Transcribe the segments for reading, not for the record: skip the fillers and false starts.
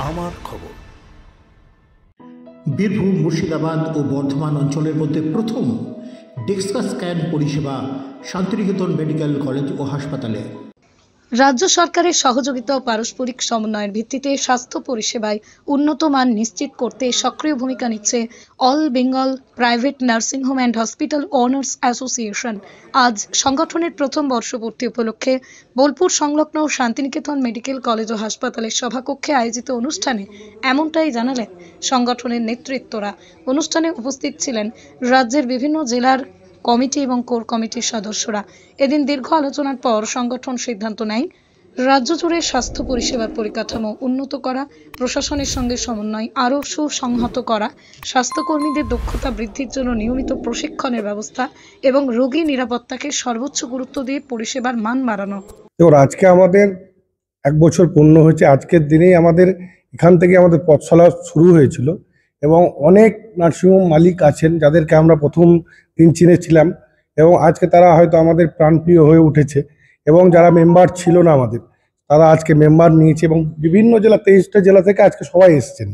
আমার খবর। বীরভূম, মুর্শিদাবাদ ও বর্ধমান অঞ্চলের মধ্যে প্রথম ডেক্সা স্ক্যান পরিষেবা শান্তিনিকেতন মেডিকেল কলেজ ও হাসপাতালে। রাজ্য সরকারের সহযোগিতা ও পারস্পরিক সমন্বয়ের ভিত্তিতে স্বাস্থ্য পরিষেবায় উন্নত মান নিশ্চিত করতে সক্রিয় ভূমিকা নিচ্ছে all Bengal private nursing home and hospital owners association. আজ সংগঠনের প্রথম বর্ষপূর্তি উপলক্ষে বোলপুর সংলগ্ন শান্তিনিকেতন মেডিকেল কলেজ ও হাসপাতালের সভাকক্ষে আয়োজিত অনুষ্ঠানে এমনটাই জানালেন সংগঠনের নেতৃত্বরা। অনুষ্ঠানে উপস্থিত ছিলেন রাজ্যের বিভিন্ন জেলার কমিটি এবং কোর কমিটির সদস্যরা। এদিন দীর্ঘ আলোচনার পর সংগঠন সিদ্ধান্ত নেয় রাজ্য জুড়ে স্বাস্থ্য পরিষেবার পরিকাঠামো উন্নত করা, প্রশাসনের সঙ্গে সমন্বয় আরও সুসংহত করা, স্বাস্থ্যকর্মীদের দক্ষতা বৃদ্ধির জন্য নিয়মিত প্রশিক্ষণের ব্যবস্থা এবং রোগী নিরাপত্তাকে সর্বোচ্চ গুরুত্ব দিয়ে পরিষেবার মান বাড়ানো। আজকে আমাদের 1 বছর পূর্ণ হয়েছে। আজকের দিনেই আমাদের এখান থেকে আমাদের পথ চলা শুরু হয়েছিল এবং অনেক নার্সিংহোম মালিক আছেন যাদেরকে আমরা প্রথম দিন চিনেছিলাম এবং আজকে তারা হয়তো আমাদের প্রাণপ্রিয় হয়ে উঠেছে এবং যারা মেম্বার ছিল না আমাদের, তারা আজকে মেম্বার নিয়েছে এবং বিভিন্ন জেলা 23টা জেলা থেকে আজকে সবাই এসেছেন।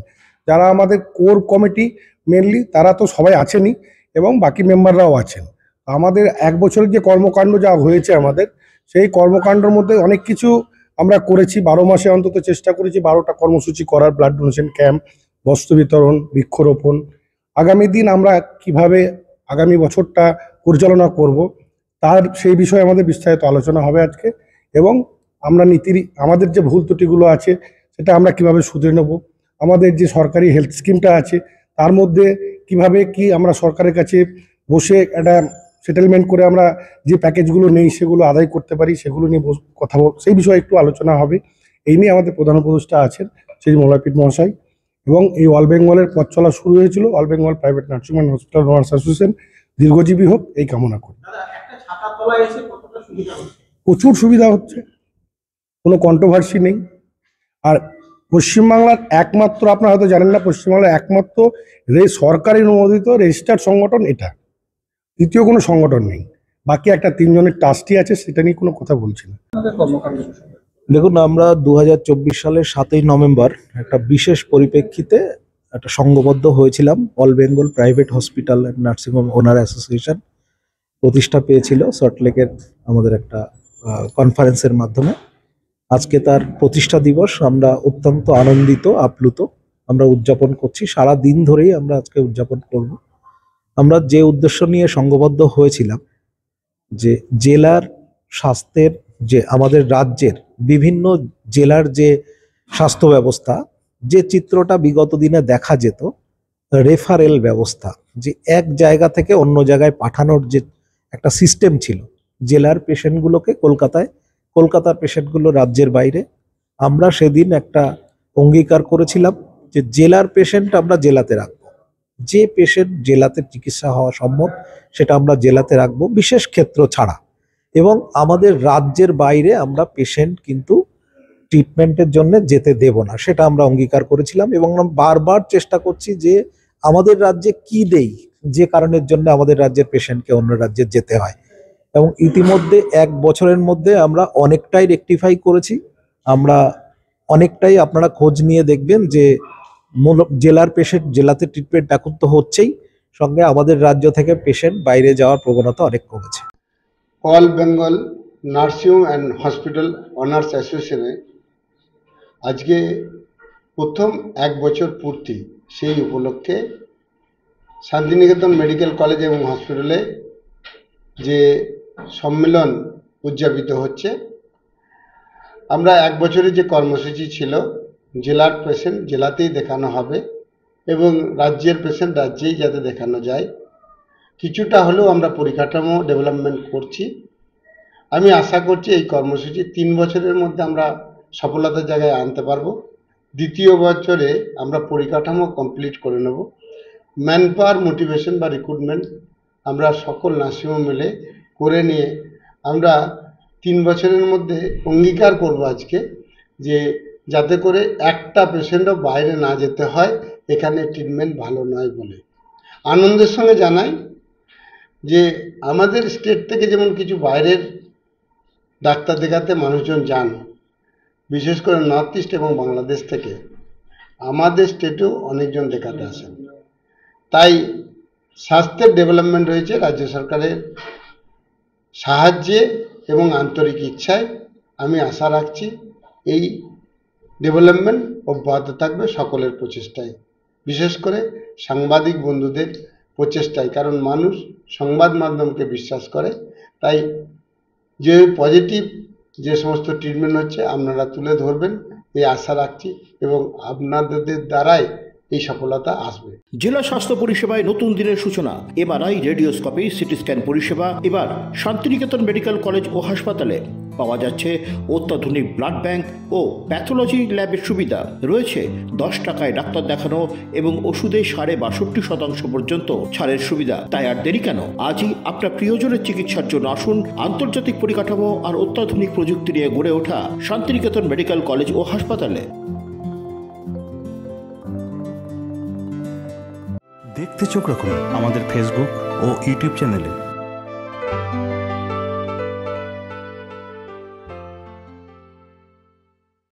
যারা আমাদের কোর কমিটি মেনলি তারা তো সবাই আছেনই এবং বাকি মেম্বাররাও আছেন। আমাদের 1 বছরের যে কর্মকাণ্ড যা হয়েছে আমাদের, সেই কর্মকাণ্ডের মধ্যে অনেক কিছু আমরা করেছি। 12 মাসে অন্তত চেষ্টা করেছি 12টা কর্মসূচি করার, ব্লাড ডোনেশন ক্যাম্প, বস্ত্র বিতরণ, বৃক্ষরোপণ। আগামী দিন আমরা কিভাবে আগামী বছরটা পরিচালনা করব তার সেই বিষয়ে আমাদের বিস্তারিত আলোচনা হবে আজকে এবং আমরা আমাদের যে ভুল ত্রুটিগুলো আছে সেটা আমরা কিভাবে শুধরে নেব, আমাদের যে সরকারি হেলথ স্কিমটা আছে তার মধ্যে কিভাবে কি আমরা সরকারের কাছে বসে একটা সেটেলমেন্ট করে আমরা যে প্যাকেজগুলো নেই সেগুলো আদায় করতে পারি, সেগুলো নিয়ে কথা সেই বিষয়ে একটু আলোচনা হবে। এই নিয়ে আমাদের প্রধান উপদেষ্টা আছেন সেই মৌলাপীঠ মহাশয় এবং এই অল বেঙ্গলের পথ চলা শুরু হয়েছিল all Bengal private nursing and hospital owners association দীর্ঘজীবী হোক এই কামনা করি। প্রচুর সুবিধা হচ্ছে, কোনো কন্ট্রোভার্সি নেই। আর পশ্চিমবাংলার একমাত্র, আপনারা হয়তো জানেন না, পশ্চিমবাংলার একমাত্র সরকারি অনুমোদিত রেজিস্টার্ড সংগঠন এটা, দ্বিতীয় কোনো সংগঠন নেই। বাকি একটা 3 জনের ট্রাস্টি আছে, সেটা নিয়ে কোনো কথা বলছি না। দেখুন, আমরা 2024 সালের 7ই নভেম্বর একটা বিশেষ পরিপ্রেক্ষিতে একটা সংঘবদ্ধ হয়েছিলাম। All Bengal private hospital and nursing home owner association প্রতিষ্ঠা পেয়েছিল সল্টলেকের আমাদের একটা কনফারেন্সের মাধ্যমে। আজকে তার প্রতিষ্ঠা দিবস। আমরা অত্যন্ত আনন্দিত, আপ্লুত আমরা উদযাপন করছি। সারা দিন ধরেই আমরা আজকে উদযাপন করব। আমরা যে উদ্দেশ্য নিয়ে সংঘবদ্ধ হয়েছিলাম যে জেলার স্বাস্থ্যের, যে আমাদের রাজ্যের বিভিন্ন জেলার যে স্বাস্থ্য ব্যবস্থা, যে চিত্রটা বিগত দিনে দেখা যেত, রেফারেল ব্যবস্থা, যে এক জায়গা থেকে অন্য জায়গায় পাঠানোর যে একটা সিস্টেম ছিল, জেলার পেশেন্টগুলোকে কলকাতায়, কলকাতার পেশেন্টগুলো রাজ্যের বাইরে। আমরা সেদিন একটা অঙ্গীকার করেছিলাম যে জেলার পেশেন্ট আমরা জেলাতে রাখবো, যে পেশেন্ট জেলাতে চিকিৎসা হওয়া সম্ভব সেটা আমরা জেলাতে রাখবো, বিশেষ ক্ষেত্র ছাড়া। এবং আমাদের রাজ্যের বাইরে আমরা পেশেন্ট কিন্তু ট্রিটমেন্টের জন্য যেতে দেব না, সেটা আমরা অঙ্গীকার করেছিলাম। এবং আমরা বারবার চেষ্টা করছি যে আমাদের রাজ্যে কি দেই, যে কারণের জন্য আমাদের রাজ্যের পেশেন্টকে অন্য রাজ্যে যেতে হয়। এবং ইতিমধ্যে 1 বছরের মধ্যে আমরা অনেকটাই রেকটিফাই করেছি। আমরা অনেকটাই, আপনারা খোঁজ নিয়ে দেখবেন যে জেলার পেশেন্ট জেলাতে ট্রিটমেন্ট এখন তো হচ্ছেই, সঙ্গে আমাদের রাজ্য থেকে পেশেন্ট বাইরে যাওয়ার প্রবণতা অনেক কমেছে। All Bengal nursing and hospital owners অ্যাসোসিয়েশনে আজকে প্রথম 1 বছর পূর্তি, সেই উপলক্ষে শান্তিনিকেতন মেডিকেল কলেজ এবং হসপিটালে যে সম্মেলন উদযাপিত হচ্ছে। আমরা 1 বছরের যে কর্মসূচি ছিল, জেলার পেশেন্ট জেলাতেই দেখানো হবে এবং রাজ্যের পেশেন্ট রাজ্যেই যাতে দেখানো যায়, কিছুটা হলেও আমরা পরিকাঠামো ডেভেলপমেন্ট করছি। আমি আশা করছি এই কর্মসূচি 3 বছরের মধ্যে আমরা সফলতার জায়গায় আনতে পারবো। দ্বিতীয় বছরে আমরা পরিকাঠামো কমপ্লিট করে নেব। ম্যান পাওয়ার মোটিভেশন বা রিক্রুটমেন্ট আমরা সকল নার্সিংহোম মিলে করে নিয়ে আমরা 3 বছরের মধ্যে অঙ্গীকার করব আজকে যে যাতে করে একটা পেশেন্টও বাইরে না যেতে হয় এখানে ট্রিটমেন্ট ভালো নয় বলে। আনন্দের সঙ্গে জানাই যে আমাদের স্টেট থেকে যেমন কিছু বাইরের ডাক্তার দেখাতে মানুষজন যান, বিশেষ করে নর্থ ইস্ট এবং বাংলাদেশ থেকে, আমাদের স্টেটেও অনেকজন দেখাতে আসেন। তাই স্বাস্থ্যের ডেভেলপমেন্ট হয়েছে রাজ্য সরকারের সাহায্যে এবং আন্তরিক ইচ্ছায়। আমি আশা রাখছি এই ডেভেলপমেন্ট অব্যাহত থাকবে সকলের প্রচেষ্টায়, বিশেষ করে সাংবাদিক বন্ধুদের প্রচেষ্টায়, কারণ মানুষ সংবাদ মাধ্যমকে বিশ্বাস করে। তাই যে পজিটিভ যে সমস্ত ট্রিটমেন্ট হচ্ছে আপনারা তুলে ধরবেন এই আশা রাখছি এবং আপনাদের দ্বারাই এই সফলতা আসবে। জেলা স্বাস্থ্য পরিষেবায় নতুন দিনের সূচনা। এমআরআই, রেডিওস্কোপি, সিটি স্ক্যান পরিষেবা এবার শান্তিনিকেতন মেডিকেল কলেজ ও হাসপাতালে পাওয়া যাচ্ছে। অত্যাধুনিক ব্লাড ব্যাংক ও প্যাথোলজি ল্যাবের সুবিধা রয়েছে। 10 টাকায় ডাক্তার দেখানো এবং ওষুধে 62.5% পর্যন্ত ছাড়ের সুবিধা। তাই আর দেরি কেন? আজই আপনার প্রিয়জনের চিকিৎসার জন্য আসুন আন্তর্জাতিক পরিকাঠামো আর অত্যাধুনিক প্রযুক্তি নিয়ে গড়ে ওঠা শান্তিনিকেতন মেডিকেল কলেজ ও হাসপাতালে। দেখতে চোখ রাখুন আমাদের ফেসবুক ও ইউটিউব চ্যানেলে।